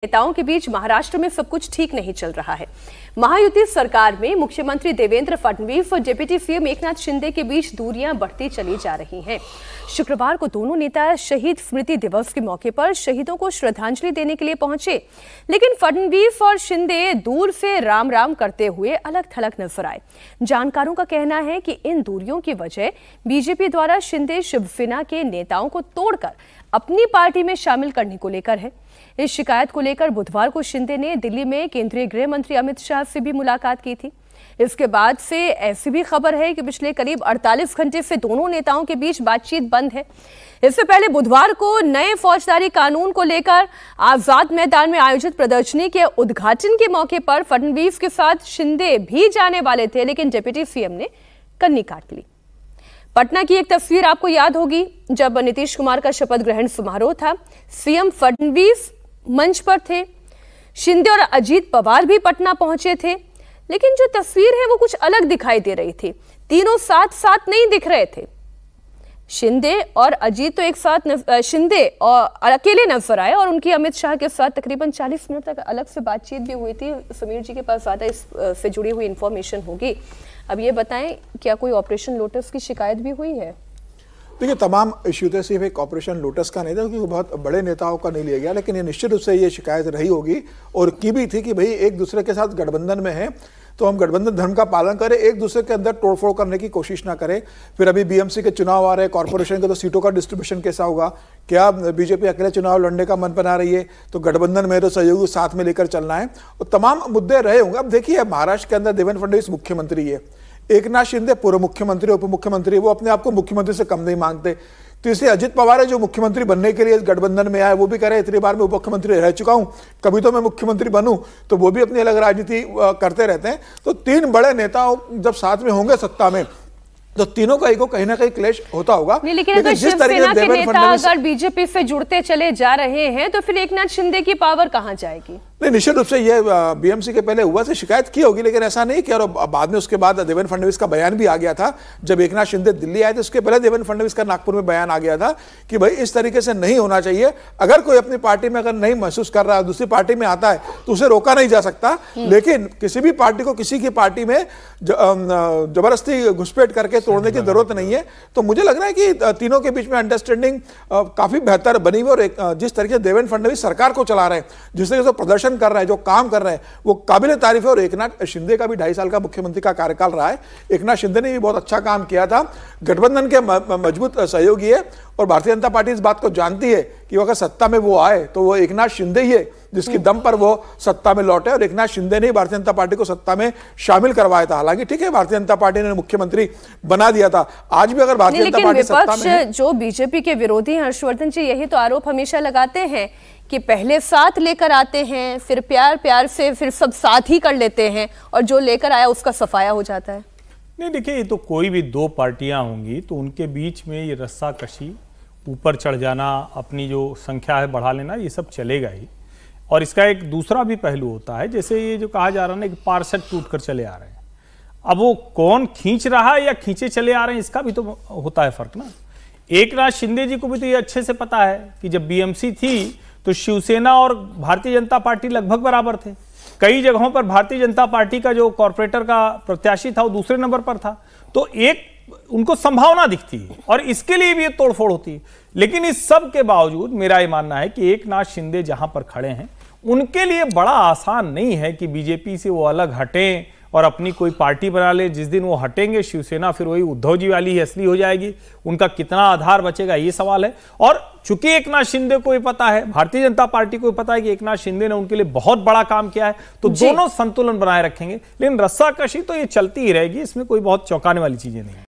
नेताओं के बीच महाराष्ट्र में सब कुछ ठीक नहीं चल रहा है। महायुति सरकार में मुख्यमंत्री देवेंद्र फडणवीस और डिप्टी सीएम एकनाथ शिंदे के बीच दूरियां बढ़ती चली जा रही हैं। शुक्रवार को दोनों नेता शहीद स्मृति दिवस के मौके पर शहीदों को श्रद्धांजलि देने के लिए पहुंचे, लेकिन फडणवीस और शिंदे दूर से राम राम करते हुए अलग थलग नजर आए। जानकारों का कहना है कि इन दूरियों की वजह बीजेपी द्वारा शिंदे शिवसेना के नेताओं को तोड़कर अपनी पार्टी में शामिल करने को लेकर है। इस शिकायत को लेकर बुधवार को शिंदे ने दिल्ली में केंद्रीय गृह मंत्री अमित शाह से भी मुलाकात की थी। इसके बाद से ऐसी भी खबर है कि पिछले करीब 48 घंटे से दोनों नेताओं के बीच बातचीत बंद है। इससे पहले बुधवार को नए फौजदारी कानून को लेकर आजाद मैदान में आयोजित प्रदर्शनी के उद्घाटन के मौके पर फडणवीस के साथ शिंदे भी जाने वाले थे, लेकिन डिप्टी सीएम ने कन्नी काट ली। पटना की एक तस्वीर आपको याद होगी, जब नीतीश कुमार का शपथ ग्रहण समारोह था। सीएम फडणवीस मंच पर थे, शिंदे और अजीत पवार भी पटना पहुंचे थे, लेकिन जो तस्वीर है वो कुछ अलग दिखाई दे रही थी। तीनों साथ साथ नहीं दिख रहे थे। शिंदे और अजीत तो एक साथ, शिंदे और अकेले नजर आए और उनकी अमित शाह के साथ तकरीबन 40 मिनट तक अलग से बातचीत भी हुई थी। समीर जी के पास ज्यादा इससे जुड़ी हुई इंफॉर्मेशन होगी। अब ये बताएं, क्या कोई ऑपरेशन लोटस की शिकायत भी हुई है? देखिए, तमाम इश्यू थे, सिर्फ एक ऑपरेशन लोटस का नहीं था, क्योंकि बहुत बड़े नेताओं का नहीं लिया गया, लेकिन ये निश्चित रूप से ये शिकायत रही होगी और की भी थी कि भाई एक दूसरे के साथ गठबंधन में है तो हम गठबंधन धर्म का पालन करें, एक दूसरे के अंदर तोड़फोड़ करने की कोशिश ना करें। फिर अभी बीएमसी के चुनाव आ रहे हैं, कॉर्पोरेशन के तो सीटों का डिस्ट्रीब्यूशन कैसा होगा, क्या बीजेपी अकेले चुनाव लड़ने का मन बना रही है, तो गठबंधन में तो सहयोगी साथ में लेकर चलना है, और तमाम मुद्दे रहे होंगे। अब देखिए, महाराष्ट्र के अंदर देवेंद्र फडणवीस मुख्यमंत्री है, एकनाथ शिंदे पूर्व मुख्यमंत्री उप मुख्यमंत्री, वो अपने आप को मुख्यमंत्री से कम नहीं मांगते। तीसरे अजित पवार है, जो मुख्यमंत्री बनने के लिए गठबंधन में आए, वो भी कह रहे इतनी बार मैं उप मुख्यमंत्री रह चुका हूं, कभी तो मैं मुख्यमंत्री बनूं, तो वो भी अपनी अलग राजनीति करते रहते हैं। तो तीन बड़े नेता जब साथ में होंगे सत्ता में, तो तीनों का ईगो कहीं ना कहीं क्लेश होता होगा। लेकिन अगर शिवसेना के नेता अगर बीजेपी से जुड़ते चले जा रहे हैं, तो फिर एकनाथ शिंदे की पावर कहां जाएगी? नहीं, निश्चित रूप से ये बीएमसी के पहले हुआ से शिकायत की होगी, लेकिन ऐसा नहीं कि, और बाद में उसके बाद देवेंद्र फडणवीस का बयान भी आ गया था। जब एकनाथ शिंदे दिल्ली आए थे, उसके पहले देवेंद्र फडणवीस का नागपुर में बयान आ गया था कि भाई इस तरीके से नहीं होना चाहिए। अगर कोई अपनी पार्टी में अगर नहीं महसूस कर रहा है, दूसरी पार्टी में आता है, तो उसे रोका नहीं जा सकता। लेकिन किसी भी पार्टी को किसी की पार्टी में जबरदस्ती घुसपैठ करके तोड़ने की जरूरत नहीं है। तो मुझे लग रहा है कि तीनों के बीच में अंडरस्टैंडिंग काफी बेहतर बनी हुई, और जिस तरीके से देवेंद्र फडणवीस सरकार को चला रहे हैं, जिस तरीके से प्रदर्शन कर रहे हैं, जो काम कर रहे हैं, वो काबिल तारीफ है। और एकनाथ शिंदे का भी 2.5 साल का मुख्यमंत्री का कार्यकाल रहा है। एकनाथ शिंदे ने भी बहुत अच्छा काम किया था, गठबंधन के मजबूत सहयोगी है, और भारतीय जनता पार्टी इस बात को जानती है कि अगर सत्ता में वो आए तो वो एकनाथ शिंदे ही है जिसकी दम पर वो सत्ता में लौटे, और एकनाथ शिंदे ने भारतीय जनता पार्टी को सत्ता में शामिल करवाया था। हालांकि ठीक है, भारतीय जनता पार्टी ने मुख्यमंत्री बना दिया था। आज भी अगर भारतीय जनता पार्टी सत्ता में है, जो बीजेपी के विरोधी हर्षवर्धन जी यही तो आरोप हमेशा लगाते हैं कि पहले साथ लेकर आते हैं, फिर प्यार प्यार से फिर सब साथ ही कर लेते हैं, और जो लेकर आया उसका सफाया हो जाता है। नहीं, देखिए, ये तो कोई भी दो पार्टियां होंगी तो उनके बीच में ये रस्साकशी, ऊपर चढ़ जाना, अपनी जो संख्या है बढ़ा लेना, ये सब चलेगा ही। और इसका एक दूसरा भी पहलू होता है, जैसे ये जो कहा जा रहा है ना कि पार्षद टूट कर चले आ रहे हैं, अब वो कौन खींच रहा है या खींचे चले आ रहे हैं, इसका भी तो होता है फर्क ना। एकनाथ शिंदे जी को भी तो ये अच्छे से पता है कि जब बीएमसी थी तो शिवसेना और भारतीय जनता पार्टी लगभग बराबर थे। कई जगहों पर भारतीय जनता पार्टी का जो कॉर्पोरेटर का प्रत्याशी था वो दूसरे नंबर पर था, तो एक उनको संभावना दिखती है और इसके लिए भी ये तोड़फोड़ होती है। लेकिन इस सब के बावजूद मेरा ये मानना है कि एकनाथ शिंदे जहां पर खड़े हैं, उनके लिए बड़ा आसान नहीं है कि बीजेपी से वो अलग हटें और अपनी कोई पार्टी बना ले। जिस दिन वो हटेंगे, शिवसेना फिर वही उद्धव जी वाली ही असली हो जाएगी। उनका कितना आधार बचेगा, ये सवाल है। और चूंकि एकनाथ शिंदे को भी पता है, भारतीय जनता पार्टी को भी पता है कि एकनाथ शिंदे ने उनके लिए बहुत बड़ा काम किया है, तो दोनों संतुलन बनाए रखेंगे। लेकिन रस्साकशी तो ये चलती ही रहेगी, इसमें कोई बहुत चौंकाने वाली चीजें नहीं है।